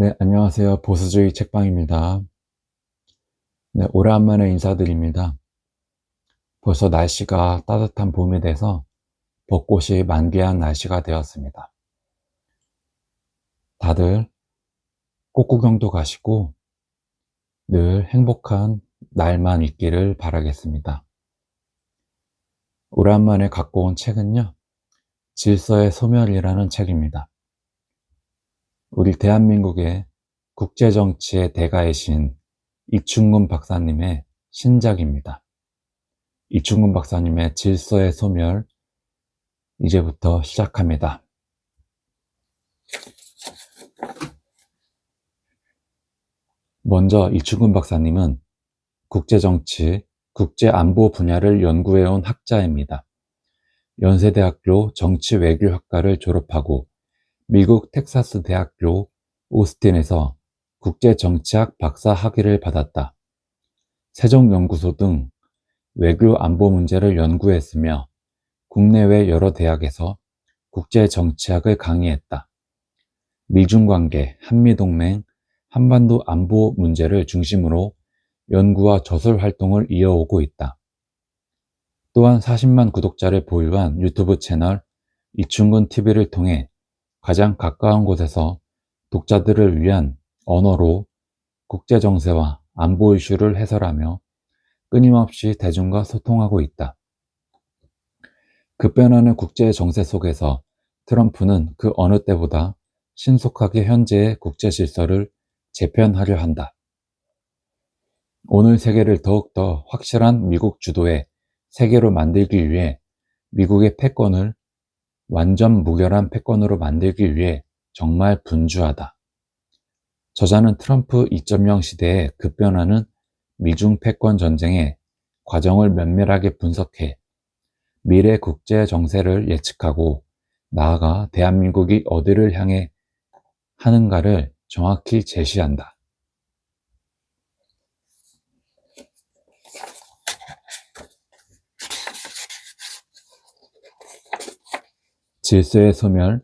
네, 안녕하세요. 보수주의 책방입니다. 네, 오랜만에 인사드립니다. 벌써 날씨가 따뜻한 봄이 돼서 벚꽃이 만개한 날씨가 되었습니다. 다들 꽃구경도 가시고 늘 행복한 날만 있기를 바라겠습니다. 오랜만에 갖고 온 책은요, 질서의 소멸이라는 책입니다. 우리 대한민국의 국제정치의 대가이신 이충근 박사님의 신작입니다. 이충근 박사님의 질서의 소멸, 이제부터 시작합니다. 먼저 이충근 박사님은 국제정치, 국제안보 분야를 연구해온 학자입니다. 연세대학교 정치외교학과를 졸업하고 미국 텍사스 대학교 오스틴에서 국제정치학 박사 학위를 받았다. 세종연구소 등 외교안보 문제를 연구했으며 국내외 여러 대학에서 국제정치학을 강의했다. 미중관계, 한미동맹, 한반도 안보 문제를 중심으로 연구와 저술 활동을 이어오고 있다. 또한 40만 구독자를 보유한 유튜브 채널 이충근 TV를 통해 가장 가까운 곳에서 독자들을 위한 언어로 국제정세와 안보 이슈를 해설하며 끊임없이 대중과 소통하고 있다. 급변하는 국제정세 속에서 트럼프는 그 어느 때보다 신속하게 현재의 국제 질서를 재편하려 한다. 오늘 세계를 더욱더 확실한 미국 주도의 세계로 만들기 위해 미국의 패권을 완전 무결한 패권으로 만들기 위해 정말 분주하다. 저자는 트럼프 2.0 시대에 급변하는 미중 패권 전쟁의 과정을 면밀하게 분석해 미래 국제 정세를 예측하고 나아가 대한민국이 어디를 향해 하는가를 정확히 제시한다. 질서의 소멸,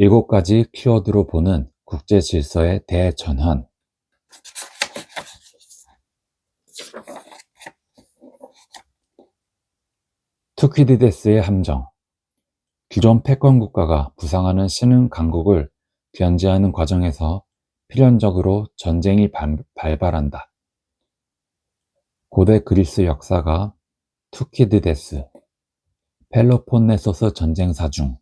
7가지 키워드로 보는 국제 질서의 대전환. 투키디데스의 함정. 기존 패권 국가가 부상하는 신흥 강국을 견제하는 과정에서 필연적으로 전쟁이 발발한다. 고대 그리스 역사가 투키디데스, 펠로폰네소스 전쟁사 중.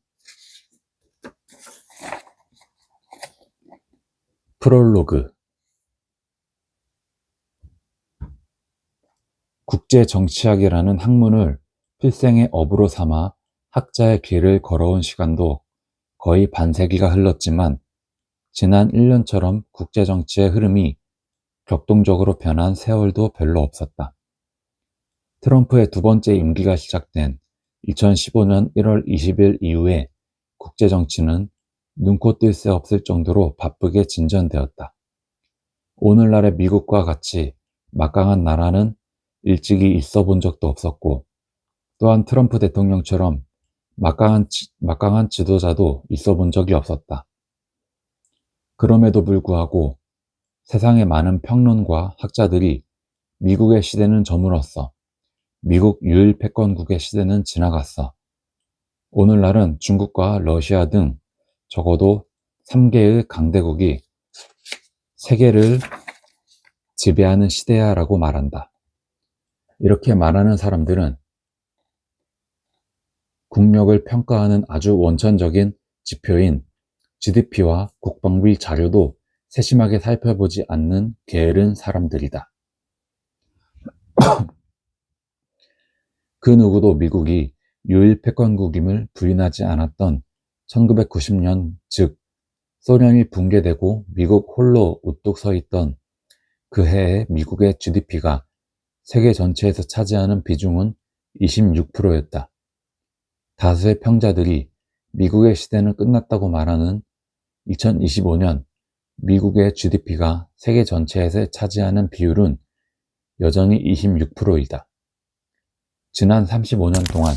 프롤로그. 국제정치학이라는 학문을 필생의 업으로 삼아 학자의 길을 걸어온 시간도 거의 반세기가 흘렀지만 지난 1년처럼 국제정치의 흐름이 격동적으로 변한 세월도 별로 없었다. 트럼프의 두 번째 임기가 시작된 2015년 1월 20일 이후에 국제정치는 눈코 뜰 새 없을 정도로 바쁘게 진전되었다. 오늘날의 미국과 같이 막강한 나라는 일찍이 있어 본 적도 없었고, 또한 트럼프 대통령처럼 막강한 지도자도 있어 본 적이 없었다. 그럼에도 불구하고 세상의 많은 평론가, 학자들이 미국의 시대는 저물었어. 미국 유일 패권국의 시대는 지나갔어. 오늘날은 중국과 러시아 등 적어도 3개의 강대국이 세계를 지배하는 시대야 라고 말한다. 이렇게 말하는 사람들은 국력을 평가하는 아주 원천적인 지표인 GDP와 국방비 자료도 세심하게 살펴보지 않는 게으른 사람들이다. 그 누구도 미국이 유일 패권국임을 부인하지 않았던 1990년, 즉 소련이 붕괴되고 미국 홀로 우뚝 서 있던 그 해에 미국의 GDP가 세계 전체에서 차지하는 비중은 26%였다. 다수의 평자들이 미국의 시대는 끝났다고 말하는 2025년 미국의 GDP가 세계 전체에서 차지하는 비율은 여전히 26%이다. 지난 35년 동안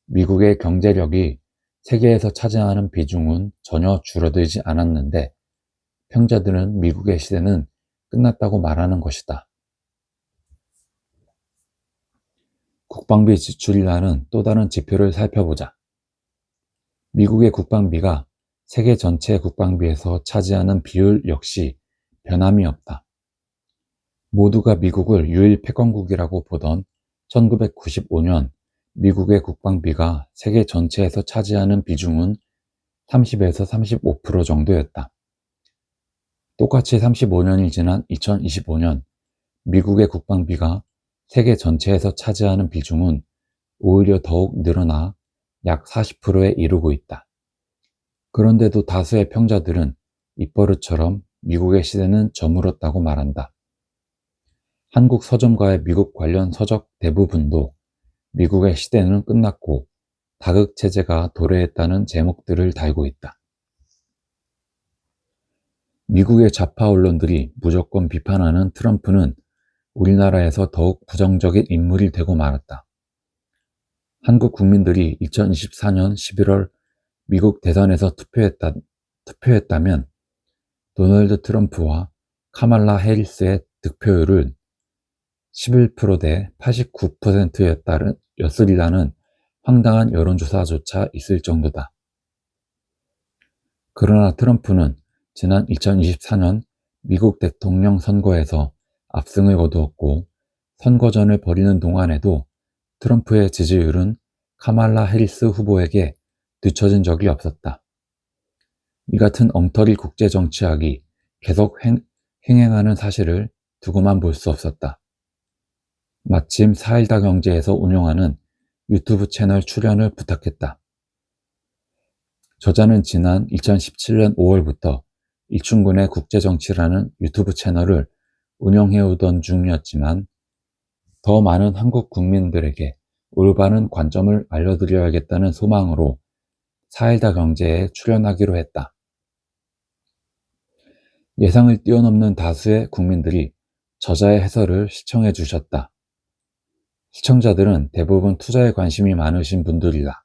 미국의 경제력이 세계에서 차지하는 비중은 전혀 줄어들지 않았는데 평자들은 미국의 시대는 끝났다고 말하는 것이다. 국방비 지출이라는 또 다른 지표를 살펴보자. 미국의 국방비가 세계 전체 국방비에서 차지하는 비율 역시 변함이 없다. 모두가 미국을 유일 패권국이라고 보던 1995년 미국의 국방비가 세계 전체에서 차지하는 비중은 30에서 35% 정도였다. 똑같이 35년이 지난 2025년 미국의 국방비가 세계 전체에서 차지하는 비중은 오히려 더욱 늘어나 약 40%에 이르고 있다. 그런데도 다수의 평자들은 입버릇처럼 미국의 시대는 저물었다고 말한다. 한국 서점가의 미국 관련 서적 대부분도 미국의 시대는 끝났고 다극체제가 도래했다는 제목들을 달고 있다. 미국의 좌파 언론들이 무조건 비판하는 트럼프는 우리나라에서 더욱 부정적인 인물이 되고 말았다. 한국 국민들이 2024년 11월 미국 대선에서 투표했다면 도널드 트럼프와 카말라 해리스의 득표율은 11% 대 89%였으리라는 황당한 여론조사조차 있을 정도다. 그러나 트럼프는 지난 2024년 미국 대통령 선거에서 압승을 거두었고 선거전을 벌이는 동안에도 트럼프의 지지율은 카말라 해리스 후보에게 뒤처진 적이 없었다. 이 같은 엉터리 국제정치학이 계속 행행하는 사실을 두고만 볼 수 없었다. 마침 4일다 경제에서 운영하는 유튜브 채널 출연을 부탁했다. 저자는 지난 2017년 5월부터 이충근의 국제정치라는 유튜브 채널을 운영해오던 중이었지만 더 많은 한국 국민들에게 올바른 관점을 알려드려야겠다는 소망으로 4일다 경제에 출연하기로 했다. 예상을 뛰어넘는 다수의 국민들이 저자의 해설을 시청해 주셨다. 시청자들은 대부분 투자에 관심이 많으신 분들이다.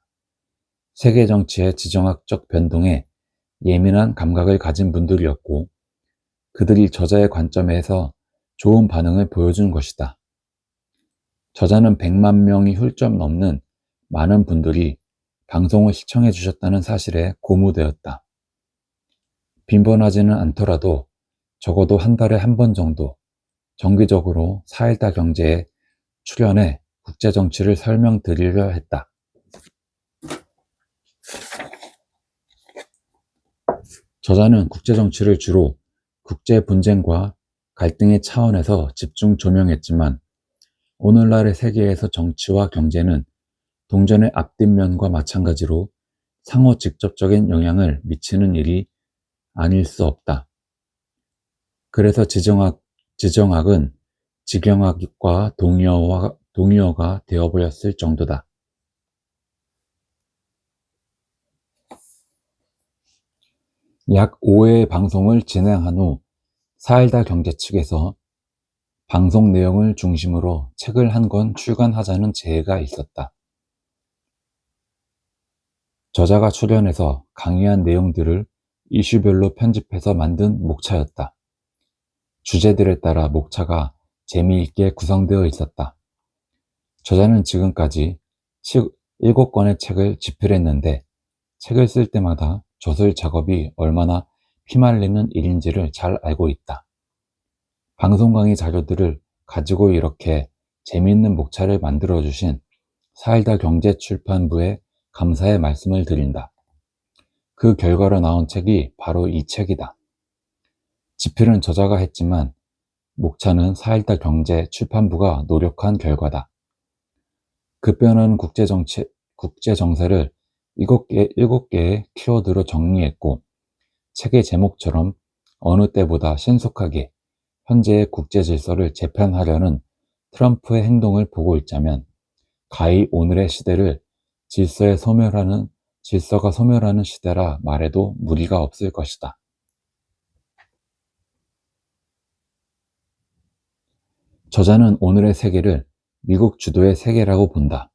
세계 정치의 지정학적 변동에 예민한 감각을 가진 분들이었고 그들이 저자의 관점에서 좋은 반응을 보여준 것이다. 저자는 100만 명이 훌쩍 넘는 많은 분들이 방송을 시청해 주셨다는 사실에 고무되었다. 빈번하지는 않더라도 적어도 한 달에 한 번 정도 정기적으로 4일다 경제에 출연해 국제정치를 설명드리려 했다. 저자는 국제정치를 주로 국제분쟁과 갈등의 차원에서 집중 조명했지만 오늘날의 세계에서 정치와 경제는 동전의 앞뒷면과 마찬가지로 상호 직접적인 영향을 미치는 일이 아닐 수 없다. 그래서 지정학은 직영학과 동의어가 되어버렸을 정도다. 약 5회의 방송을 진행한 후 4일다 경제 측에서 방송 내용을 중심으로 책을 한 권 출간하자는 제의가 있었다. 저자가 출연해서 강의한 내용들을 이슈별로 편집해서 만든 목차였다. 주제들에 따라 목차가 재미있게 구성되어 있었다. 저자는 지금까지 7권의 책을 집필했는데 책을 쓸 때마다 저술 작업이 얼마나 피말리는 일인지를 잘 알고 있다. 방송 강의 자료들을 가지고 이렇게 재미있는 목차를 만들어주신 4일다 경제출판부에 감사의 말씀을 드린다. 그 결과로 나온 책이 바로 이 책이다. 집필은 저자가 했지만 목차는 4일다 경제출판부가 노력한 결과다. 급변하는 국제정세를 7개의 키워드로 정리했고 책의 제목처럼 어느 때보다 신속하게 현재의 국제질서를 재편하려는 트럼프의 행동을 보고 있자면 가히 오늘의 시대를 질서가 소멸하는 시대라 말해도 무리가 없을 것이다. 저자는 오늘의 세계를 미국 주도의 세계라고 본다.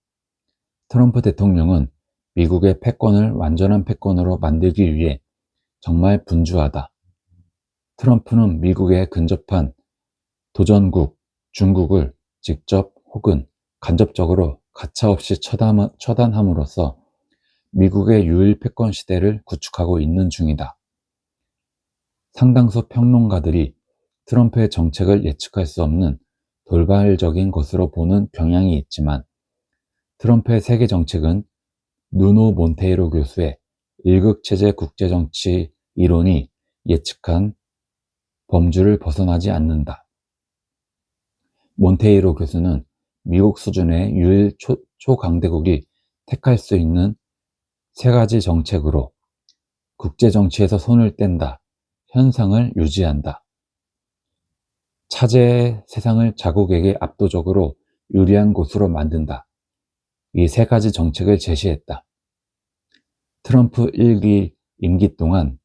트럼프 대통령은 미국의 패권을 완전한 패권으로 만들기 위해 정말 분주하다. 트럼프는 미국에 근접한 도전국 중국을 직접 혹은 간접적으로 가차없이 처단함으로써 미국의 유일 패권 시대를 구축하고 있는 중이다. 상당수 평론가들이 트럼프의 정책을 예측할 수 없는 돌발적인 것으로 보는 경향이 있지만 트럼프의 세계 정책은 누노 몬테이로 교수의 일극체제 국제정치 이론이 예측한 범주를 벗어나지 않는다. 몬테이로 교수는 미국 수준의 유일 초강대국이 택할 수 있는 세 가지 정책으로 국제정치에서 손을 뗀다, 현상을 유지한다, 차제의 세상을 자국에게 압도적으로 유리한 곳으로 만든다. 이 세 가지 정책을 제시했다. 트럼프 1기 임기 동안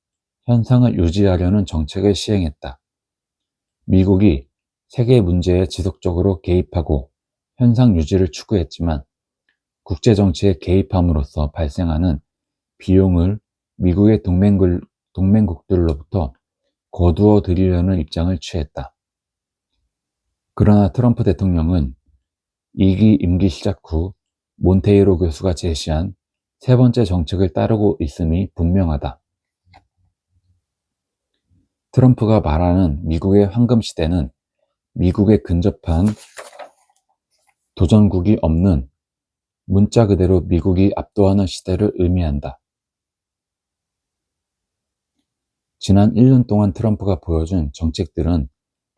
현상을 유지하려는 정책을 시행했다. 미국이 세계 문제에 지속적으로 개입하고 현상 유지를 추구했지만 국제정치에 개입함으로써 발생하는 비용을 미국의 동맹국들로부터 거두어 들이려는 입장을 취했다. 그러나 트럼프 대통령은 2기 임기 시작 후 몬테이로 교수가 제시한 세 번째 정책을 따르고 있음이 분명하다. 트럼프가 말하는 미국의 황금 시대는 미국에 근접한 도전국이 없는 문자 그대로 미국이 압도하는 시대를 의미한다. 지난 1년 동안 트럼프가 보여준 정책들은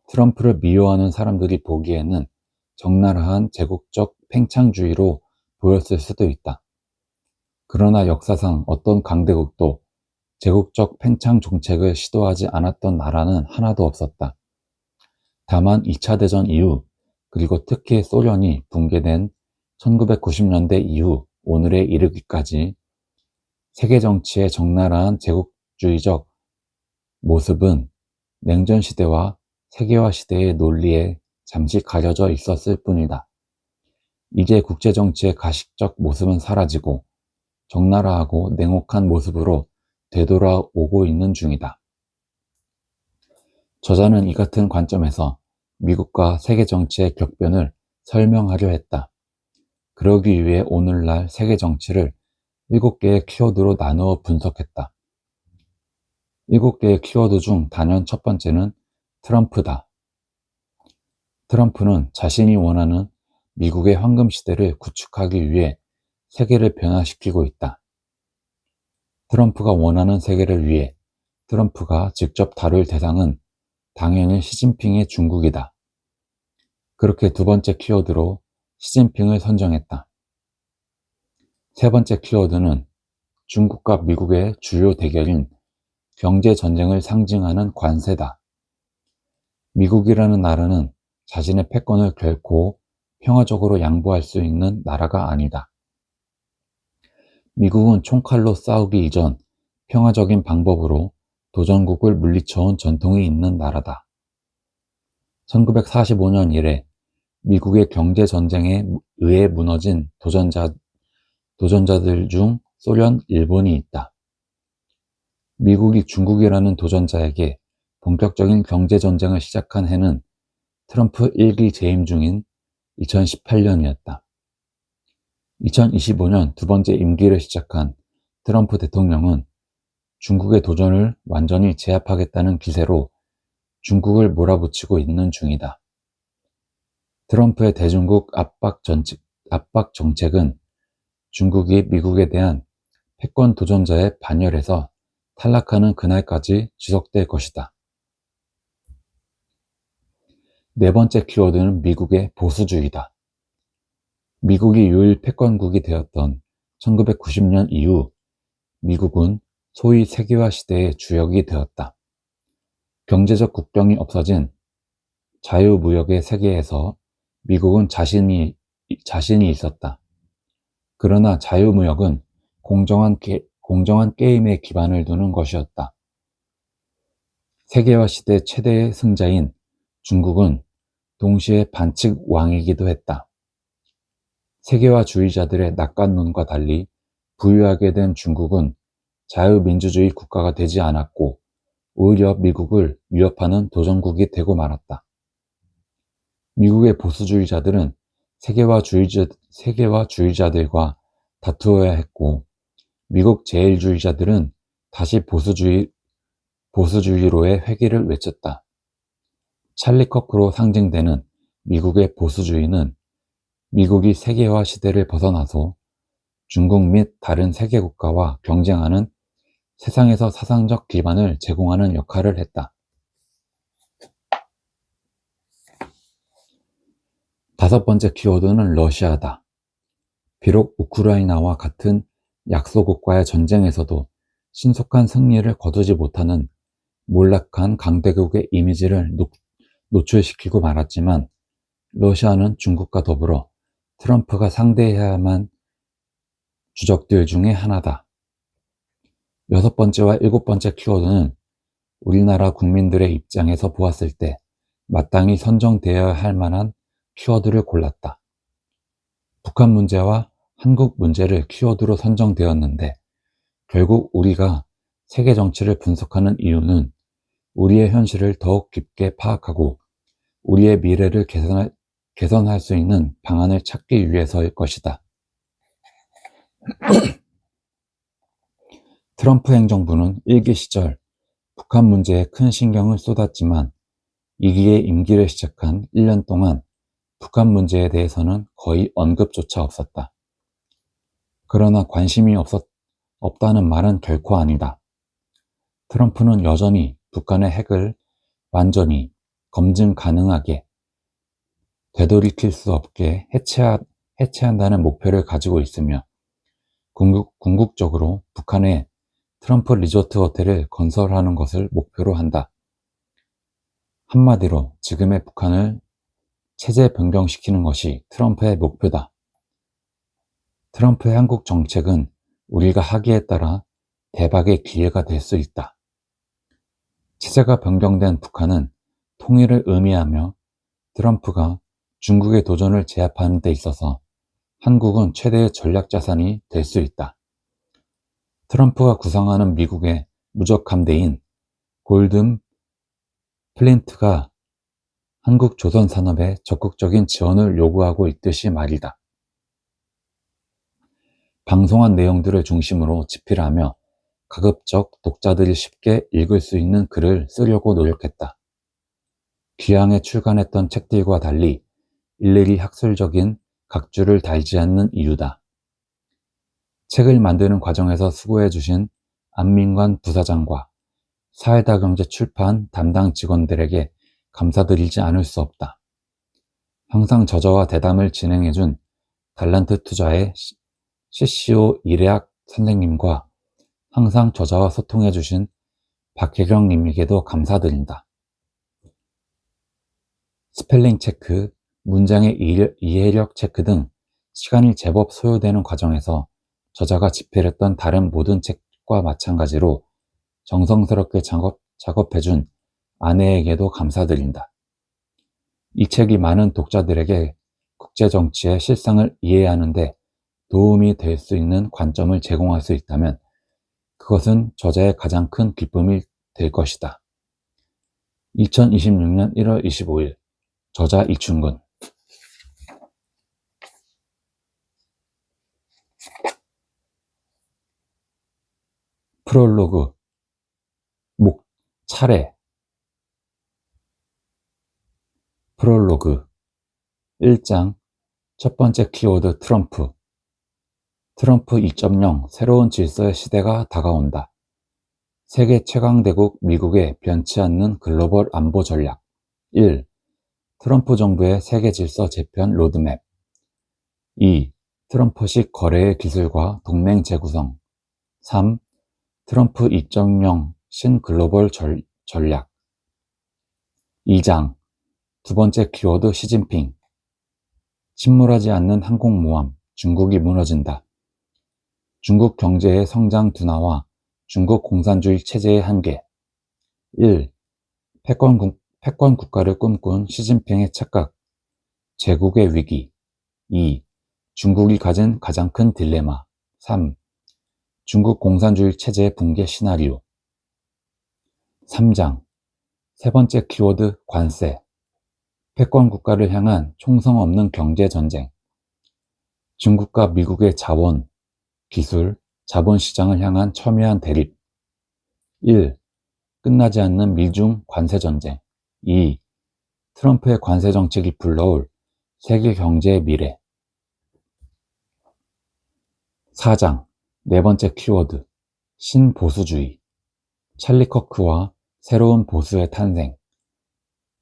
트럼프를 미워하는 사람들이 보기에는 적나라한 제국적 팽창주의로 보였을 수도 있다. 그러나 역사상 어떤 강대국도 제국적 팽창 정책을 시도하지 않았던 나라는 하나도 없었다. 다만 2차 대전 이후 그리고 특히 소련이 붕괴된 1990년대 이후 오늘에 이르기까지 세계 정치의 적나라한 제국주의적 모습은 냉전 시대와 세계화 시대의 논리에 잠시 가려져 있었을 뿐이다. 이제 국제정치의 가식적 모습은 사라지고 적나라하고 냉혹한 모습으로 되돌아오고 있는 중이다. 저자는 이 같은 관점에서 미국과 세계 정치의 격변을 설명하려 했다. 그러기 위해 오늘날 세계 정치를 7개의 키워드로 나누어 분석했다. 7개의 키워드 중 단연 첫 번째는 트럼프다. 트럼프는 자신이 원하는 미국의 황금 시대를 구축하기 위해 세계를 변화시키고 있다. 트럼프가 원하는 세계를 위해 트럼프가 직접 다룰 대상은 당연히 시진핑의 중국이다. 그렇게 두 번째 키워드로 시진핑을 선정했다. 세 번째 키워드는 중국과 미국의 주요 대결인 경제전쟁을 상징하는 관세다. 미국이라는 나라는 자신의 패권을 결코 평화적으로 양보할 수 있는 나라가 아니다. 미국은 총칼로 싸우기 이전 평화적인 방법으로 도전국을 물리쳐온 전통이 있는 나라다. 1945년 이래 미국의 경제전쟁에 의해 무너진 도전자들 중 소련, 일본이 있다. 미국이 중국이라는 도전자에게 본격적인 경제전쟁을 시작한 해는 트럼프 1기 재임 중인 2018년이었다. 2025년 두 번째 임기를 시작한 트럼프 대통령은 중국의 도전을 완전히 제압하겠다는 기세로 중국을 몰아붙이고 있는 중이다. 트럼프의 대중국 압박 정책은 중국이 미국에 대한 패권 도전자의 반열에서 탈락하는 그날까지 지속될 것이다. 네 번째 키워드는 미국의 보수주의다. 미국이 유일 패권국이 되었던 1990년 이후 미국은 소위 세계화 시대의 주역이 되었다. 경제적 국경이 없어진 자유무역의 세계에서 미국은 자신이 있었다. 그러나 자유무역은 공정한 게임에 기반을 두는 것이었다. 세계화 시대 최대의 승자인 중국은 동시에 반칙 왕이기도 했다. 세계화주의자들의 낙관론과 달리 부유하게 된 중국은 자유민주주의 국가가 되지 않았고 오히려 미국을 위협하는 도전국이 되고 말았다. 미국의 보수주의자들은 세계화주의자들과 다투어야 했고, 미국 제일주의자들은 다시 보수주의로의 회귀를 외쳤다. 찰리 거크로 상징되는 미국의 보수주의는 미국이 세계화 시대를 벗어나서 중국 및 다른 세계 국가와 경쟁하는 세상에서 사상적 기반을 제공하는 역할을 했다. 다섯 번째 키워드는 러시아다. 비록 우크라이나와 같은 약소국과의 전쟁에서도 신속한 승리를 거두지 못하는 몰락한 강대국의 이미지를 노출시키고 말았지만, 러시아는 중국과 더불어 트럼프가 상대해야만 주적들 중에 하나다. 여섯 번째와 일곱 번째 키워드는 우리나라 국민들의 입장에서 보았을 때 마땅히 선정되어야 할 만한 키워드를 골랐다. 북한 문제와 한국 문제를 키워드로 선정되었는데, 결국 우리가 세계 정치를 분석하는 이유는 우리의 현실을 더욱 깊게 파악하고 우리의 미래를 개선할 수 있는 방안을 찾기 위해서일 것이다. 트럼프 행정부는 일기 시절 북한 문제에 큰 신경을 쏟았지만, 2기의 임기를 시작한 1년 동안 북한 문제에 대해서는 거의 언급조차 없었다. 그러나 관심이 없다는 말은 결코 아니다. 트럼프는 여전히 북한의 핵을 완전히 검증 가능하게 되돌이킬 수 없게 해체한다는 목표를 가지고 있으며, 궁극적으로 북한에 트럼프 리조트 호텔을 건설하는 것을 목표로 한다. 한마디로 지금의 북한을 체제 변경시키는 것이 트럼프의 목표다. 트럼프의 한국 정책은 우리가 하기에 따라 대박의 기회가 될 수 있다. 체제가 변경된 북한은 통일을 의미하며, 트럼프가 중국의 도전을 제압하는 데 있어서 한국은 최대의 전략 자산이 될 수 있다. 트럼프가 구상하는 미국의 무적 함대인 골든 플린트가 한국 조선 산업에 적극적인 지원을 요구하고 있듯이 말이다. 방송한 내용들을 중심으로 집필하며 가급적 독자들이 쉽게 읽을 수 있는 글을 쓰려고 노력했다. 귀향에 출간했던 책들과 달리 일일이 학술적인 각주를 달지 않는 이유다. 책을 만드는 과정에서 수고해 주신 안민관 부사장과 사회다경제 출판 담당 직원들에게 감사드리지 않을 수 없다. 항상 저자와 대담을 진행해준 달란트 투자의 CCO 이래학 선생님과 항상 저자와 소통해주신 박혜경님에게도 감사드린다. 스펠링 체크, 문장의 이해력 체크 등 시간이 제법 소요되는 과정에서 저자가 집필했던 다른 모든 책과 마찬가지로 정성스럽게 작업해준 아내에게도 감사드린다. 이 책이 많은 독자들에게 국제정치의 실상을 이해하는 데 도움이 될 수 있는 관점을 제공할 수 있다면 그것은 저자의 가장 큰 기쁨이 될 것이다. 2026년 1월 25일 저자 이충근. 프롤로그 차례. 프롤로그 1장 첫 번째 키워드 트럼프 2.0 새로운 질서의 시대가 다가온다. 세계 최강대국 미국의 변치 않는 글로벌 안보 전략 1. 트럼프 정부의 세계 질서 재편 로드맵 2. 트럼프식 거래의 기술과 동맹 재구성 3. 트럼프 2.0 신글로벌 전략 2장 두 번째 키워드 시진핑 침몰하지 않는 항공모함 중국이 무너진다. 중국 경제의 성장 둔화와 중국 공산주의 체제의 한계 1. 패권 국가를 꿈꾼 시진핑의 착각 제국의 위기 2. 중국이 가진 가장 큰 딜레마 3. 중국 공산주의 체제의 붕괴 시나리오 3장. 세 번째 키워드 관세. 패권 국가를 향한 총성 없는 경제 전쟁. 중국과 미국의 자원, 기술, 자본시장을 향한 첨예한 대립. 1. 끝나지 않는 미중 관세 전쟁. 2. 트럼프의 관세 정책이 불러올 세계 경제의 미래. 4장. 네 번째 키워드 신보수주의. 찰리 커크와 새로운 보수의 탄생.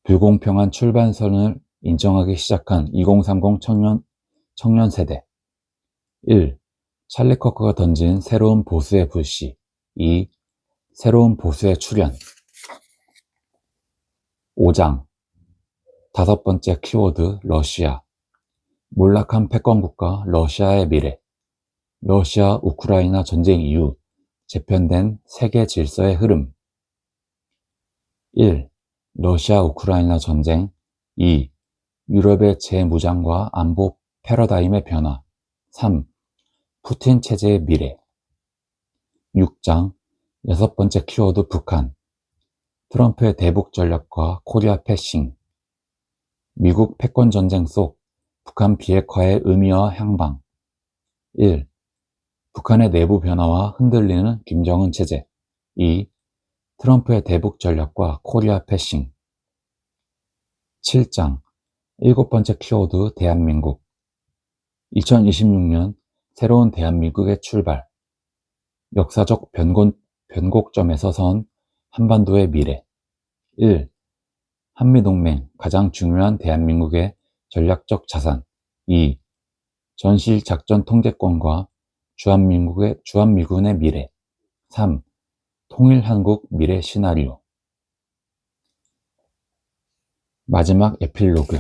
불공평한 출발선을 인정하기 시작한 2030 청년 세대. 1. 찰리 커크가 던진 새로운 보수의 불씨. 2. 새로운 보수의 출현. 5장. 다섯 번째 키워드 러시아. 몰락한 패권국가 러시아의 미래. 러시아 우크라이나 전쟁 이후 재편된 세계 질서의 흐름. 1. 러시아 우크라이나 전쟁. 2. 유럽의 재무장과 안보 패러다임의 변화. 3. 푸틴 체제의 미래. 6장. 여섯 번째 키워드 북한. 트럼프의 대북 전략과 코리아 패싱. 미국 패권 전쟁 속 북한 비핵화의 의미와 향방. 1. 북한의 내부 변화와 흔들리는 김정은 체제. 2. 트럼프의 대북 전략과 코리아 패싱. 7장. 일곱 번째 키워드 대한민국. 2026년 새로운 대한민국의 출발. 역사적 변곡점에서 선 한반도의 미래. 1. 한미동맹 가장 중요한 대한민국의 전략적 자산. 2. 전실 작전 통제권과 주한미군의 미래. 3. 통일 한국 미래 시나리오. 마지막 에필로그.